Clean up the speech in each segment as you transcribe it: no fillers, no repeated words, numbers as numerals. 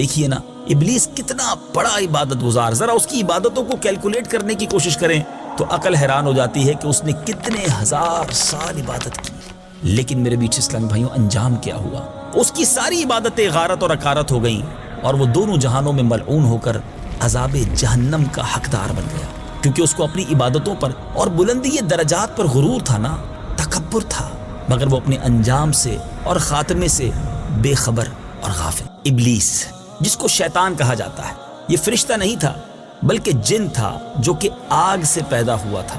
دیکھیے نا ابلیس کتنا بڑا عبادت گزار، ذرا اس کی عبادتوں کو کیلکولیٹ کرنے کی کوشش کریں تو عقل حیران ہو جاتی ہے کہ اس نے کتنے ہزار سال عبادت کی، لیکن میرے بیچ اسلامی بھائیوں انجام کیا ہوا؟ اس کی ساری عبادتیں غارت اور اکارت ہو گئیں اور وہ دونوں جہانوں میں ملعون ہو کر عذاب جہنم کا حقدار بن گیا، کیونکہ اس کو اپنی عبادتوں پر اور بلندی درجات پر غرور تھا نا، تکبر تھا، مگر وہ اپنے انجام سے اور خاتمے سے بے خبر اور غافل۔ ابلیس جس کو شیطان کہا جاتا ہے، یہ فرشتہ نہیں تھا بلکہ جن تھا جو کہ آگ سے پیدا ہوا تھا،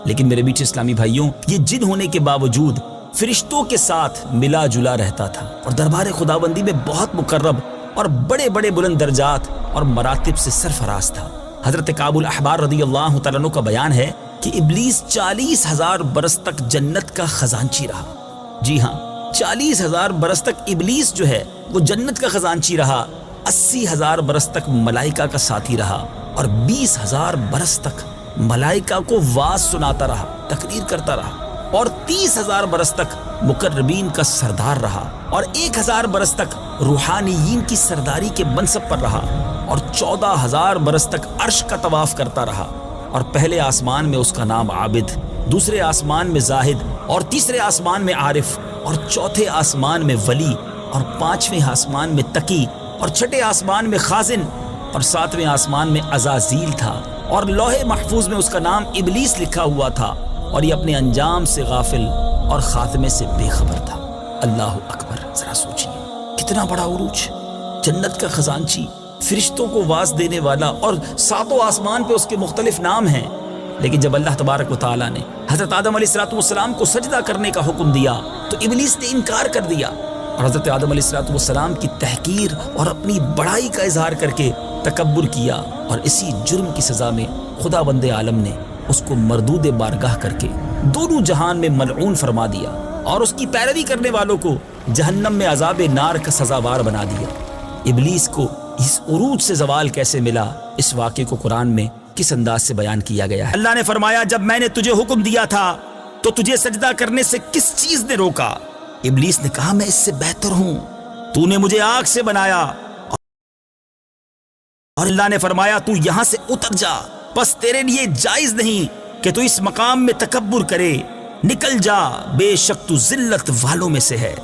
لیکن میرے بیچ اسلامی بھائیوں یہ جن ہونے کے باوجود فرشتوں کے ساتھ ملا جلا رہتا تھا اور دربار خداوندی میں بہت مقرب اور بڑے بڑے بلند درجات اور مراتب سے سرفراز تھا۔ حضرت کعب الاحبار رضی اللہ تعالیٰ عنہ کا بیان ہے کہ ابلیس 40,000 برس تک جنت کا خزانچی رہا۔ جی ہاں، 40,000 برس تک ابلیس جو ہے وہ جنت کا خزانچی رہا، 80,000 برس تک ملائکہ کا ساتھی رہا اور 20,000 برس تک ملائکہ کو واعظ سناتا رہا، تقریر کرتا رہا، اور 30,000 برس تک مقربین کا سردار رہا اور 1,000 برس تک روحانیین کی سرداری کے منصب پر رہا اور 14,000 برس تک عرش کا طواف کرتا رہا، اور پہلے آسمان میں اس کا نام عابد، دوسرے آسمان میں زاہد، اور تیسرے آسمان میں عارف، اور چوتھے آسمان میں ولی، اور پانچویں آسمان میں تقی، اور چھٹے آسمان میں خازن، اور ساتویں آسمان میں عزازیل تھا، اور لوح محفوظ میں اس کا نام ابلیس لکھا ہوا تھا، اور یہ اپنے انجام سے غافل اور خاتمے سے بے خبر تھا۔ اللہ اکبر، ذرا سوچیے کتنا بڑا عروج، جنت کا خزانچی، فرشتوں کو واعظ دینے والا، اور ساتوں آسمان پہ اس کے مختلف نام ہیں، لیکن جب اللہ تبارک و تعالیٰ نے حضرت آدم علیہ السلام کو سجدہ کرنے کا حکم دیا تو ابلیس نے انکار کر دیا، اور حضرت آدم علیہ السلام کی تحقیر اور اپنی بڑائی کا اظہار کر کے تکبر کیا، اور اسی جرم کی سزا میں خدا بند عالم نے اس کو مردود بارگاہ کر کے دونوں جہان میں ملعون فرما دیا، اور اس کی پیروی کرنے والوں کو جہنم میں عذاب نار کا سزاوار بنا دیا۔ ابلیس کو اس عروج سے زوال کیسے ملا، اس واقعے کو قرآن میں کس انداز سے بیان کیا گیا ہے؟ اللہ نے فرمایا، جب میں نے تجھے حکم دیا تھا تو تجھے سجدہ کرنے سے کس چیز نے روکا؟ ابلیس نے کہا، میں اس سے بہتر ہوں، تو نے مجھے آگ سے بنایا، اور اللہ نے فرمایا تو یہاں سے اتر جا، بس تیرے لیے جائز نہیں کہ تو اس مقام میں تکبر کرے، نکل جا، بے شک تو ذلت والوں میں سے ہے۔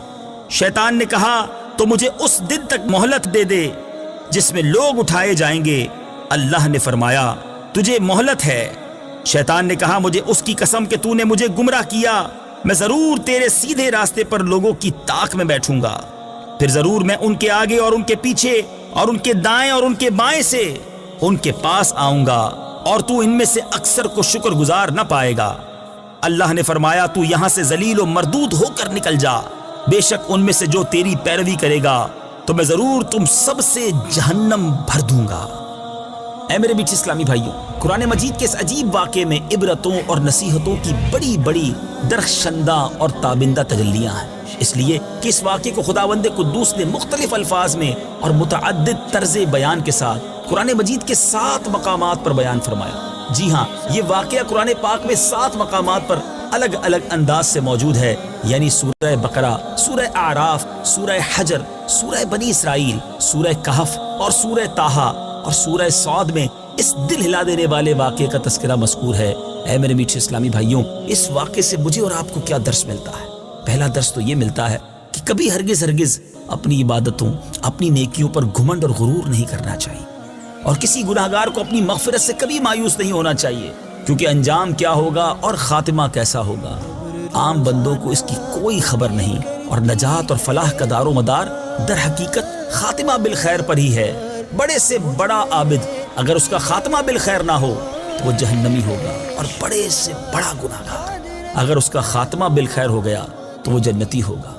شیطان نے کہا، تو مجھے اس دن تک مہلت دے دے جس میں لوگ اٹھائے جائیں گے۔ اللہ نے فرمایا، تجھے مہلت ہے۔ شیطان نے کہا، مجھے اس کی قسم کہ تو نے مجھے گمراہ کیا، میں ضرور تیرے سیدھے راستے پر لوگوں کی طاق میں بیٹھوں گا، پھر ضرور میں ان کے آگے اور ان کے پیچھے اور ان کے دائیں اور ان کے بائیں سے ان کے پاس آؤں گا، اور تو ان میں سے اکثر کو شکر گزار نہ پائے گا۔ اللہ نے فرمایا، تو یہاں سے ذلیل و مردود ہو کر نکل جا، بے شک ان میں سے جو تیری پیروی کرے گا تو میں ضرور تم سب سے جہنم بھر دوں گا۔ اے میرے بیچ اسلامی بھائیوں، قرآن مجید کے اس عجیب واقعے میں عبرتوں اور نصیحتوں کی بڑی بڑی درخشندہ اور تابندہ تجلیاں ہیں، اس لیے کہ اس واقعے کو خداوند قدوس نے مختلف الفاظ میں اور متعدد طرز بیان کے ساتھ قرآن مجید کے 7 مقامات پر بیان فرمایا۔ جی ہاں، یہ واقعہ قرآن پاک میں 7 مقامات پر الگ الگ انداز سے موجود ہے، یعنی سورہ بقرہ، سورہ اعراف، سورہ حجر، سورہ بنی اسرائیل، سورہ کہف اور سورہ طٰہٰ اور سورہ صاد میں اس دل ہلا دینے والے واقعے کا تذکرہ مذکور ہے۔ اے میرے میٹھے اسلامی بھائیوں، اس واقعے سے مجھے اور آپ کو کیا درس ملتا ہے؟ پہلا درس تو یہ ملتا ہے کہ کبھی ہرگز اپنی عبادتوں، اپنی نیکیوں پر گھمنڈ اور غرور نہیں کرنا چاہیے، اور کسی گناہگار کو اپنی مغفرت سے کبھی مایوس نہیں ہونا چاہیے، کیونکہ انجام کیا ہوگا اور خاتمہ کیسا ہوگا عام بندوں کو اس کی کوئی خبر نہیں، اور نجات اور فلاح کا دار و مدار در حقیقت خاتمہ بالخیر پر ہی ہے۔ بڑے سے بڑا عابد اگر اس کا خاتمہ بالخیر نہ ہو تو وہ جہنمی ہوگا، اور بڑے سے بڑا گناہگار اگر اس کا خاتمہ بالخیر ہو گیا تو وہ جنتی ہوگا۔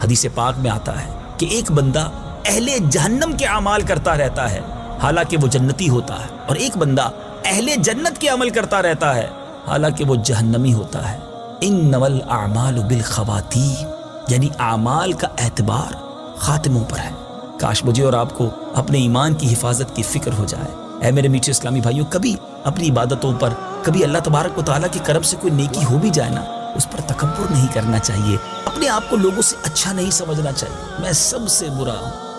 حدیث پاک میں آتا ہے کہ ایک بندہ اہل جہنم کے اعمال کرتا رہتا ہے حالانکہ وہ جنتی ہوتا ہے، اور ایک بندہ اہل جنت کے عمل کرتا رہتا ہے حالانکہ وہ جہنمی ہوتا ہے۔ انما الاعمال بالخواتیم، یعنی اعمال کا اعتبار خاتموں پر ہے۔ کاش مجھے اور آپ کو اپنے ایمان کی حفاظت کی فکر ہو جائے۔ اے میرے میٹھے اسلامی بھائیوں، کبھی اپنی عبادتوں پر، کبھی اللہ تبارک و تعالیٰ کی کرم سے کوئی نیکی ہو بھی جائے نا، اس پر تکبر نہیں کرنا چاہیے، اپنے آپ کو لوگوں سے اچھا نہیں سمجھنا چاہیے، میں سب سے برا ہوں،